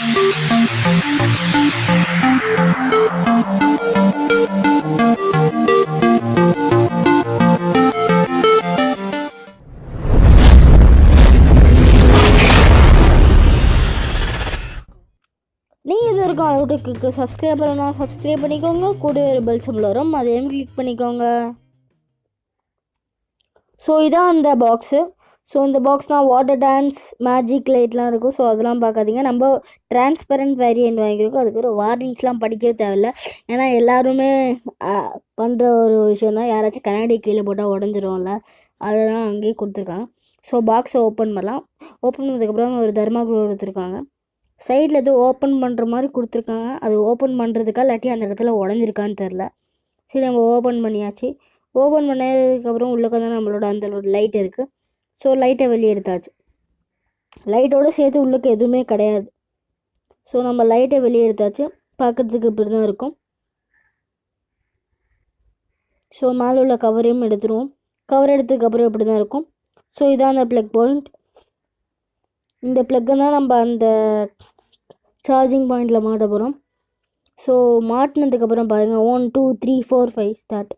நீங்கள் இது வரைக்கும் அலோவுக்கு சப்ஸ்கிரைப் பண்ணலாம், சப்ஸ்கிரைப் பண்ணிக்கோங்க. கூட ஒரு பெல் சிம்பிள் வரும், அதையும் கிளிக் பண்ணிக்கோங்க. ஸோ இதான் அந்த பாக்ஸு. ஸோ இந்த பாக்ஸ்னால் வாட்டர் டான்ஸ் மேஜிக் லைட்லாம் இருக்கும். ஸோ அதெல்லாம் பார்க்காதீங்க. நம்ம டிரான்ஸ்பரண்ட் வேரியன்ட் வாங்கியிருக்கோம். அதுக்கு ஒரு வார்னிங்ஸ்லாம் படிக்கவே தேவையில்லை. ஏன்னா எல்லாருமே பண்ணுற ஒரு விஷயம் தான். யாராச்சும் கண்ணாடி கீழே போட்டால் உடஞ்சிரும்ல, அதெல்லாம் அங்கேயே கொடுத்துருக்காங்க. ஸோ பாக்ஸை ஓப்பன் பண்ணலாம். ஓப்பன் பண்ணதுக்கப்புறம் ஒரு தர்மாக்கோல் கொடுத்துருக்காங்க. சைடில் எதுவும் ஓப்பன் பண்ணுற மாதிரி கொடுத்துருக்காங்க. அது ஓப்பன் பண்ணுறதுக்கா இல்லாட்டி அந்த இடத்துல உடஞ்சிருக்கான்னு தெரில. சரி, நம்ம ஓப்பன் பண்ணியாச்சு. ஓப்பன் பண்ணதுக்கப்புறம் உள்ளக்க தான் நம்மளோட அந்த லைட் இருக்குது. ஸோ லைட்டை வெளியே எடுத்தாச்சு. லைட்டோடு சேர்த்து உள்ளுக்கு எதுவுமே கிடையாது. ஸோ நம்ம லைட்டை வெளியே எடுத்தாச்சு. பார்க்குறதுக்கு இப்படி தான் இருக்கும். ஸோ மேலே உள்ள கவரையும் எடுத்துருவோம். கவர் எடுத்ததுக்கப்புறம் இப்படி தான் இருக்கும். ஸோ இதான் அந்த ப்ளக் பாயிண்ட். இந்த ப்ளக்கை தான் நம்ம அந்த சார்ஜிங் பாயிண்டில் மாட்ட போகிறோம். ஸோ மாட்டினதுக்கப்புறம் பாருங்கள், 1 2 3 4 5 ஸ்டார்ட்.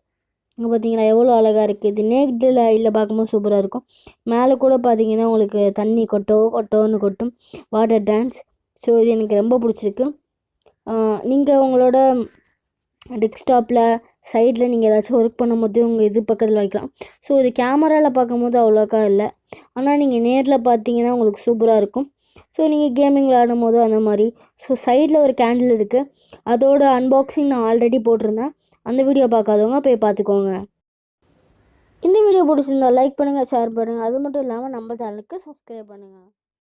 இங்கே பார்த்தீங்கன்னா எவ்வளோ அழகாக இருக்குது. இது நேக்டில் இல்லை பார்க்கும்போது சூப்பராக இருக்கும். மேலே கூட பார்த்தீங்கன்னா உங்களுக்கு தண்ணி கொட்டோன்னு கொட்டும், வாட்டர் டான்ஸ். ஸோ இது எனக்கு ரொம்ப பிடிச்சிருக்கு. நீங்கள் உங்களோட டெஸ்க்டாப்பில் சைடில் நீங்கள் ஏதாச்சும் ஒர்க் பண்ணும்போது உங்கள் இது பக்கத்தில் வைக்கலாம். ஸோ இது கேமராவில் பார்க்கும்போது அவ்வளோக்கா இல்லை, ஆனால் நீங்கள் நேரில் பார்த்தீங்கன்னா உங்களுக்கு சூப்பராக இருக்கும். ஸோ நீங்கள் கேமிங் விளையாடும் போது அந்த மாதிரி. ஸோ சைடில் ஒரு கேண்டில் இருக்குது. அதோட அன்பாக்சிங் நான் ஆல்ரெடி போட்டிருந்தேன். அந்த வீடியோ பார்க்காதவங்க போய் பார்த்துக்கோங்க. இந்த வீடியோ பிடிச்சிருந்தா லைக் பண்ணுங்கள், ஷேர் பண்ணுங்கள். அது மட்டும் இல்லாமல் நம்ம சேனலுக்கு சப்ஸ்கிரைப் பண்ணுங்கள்.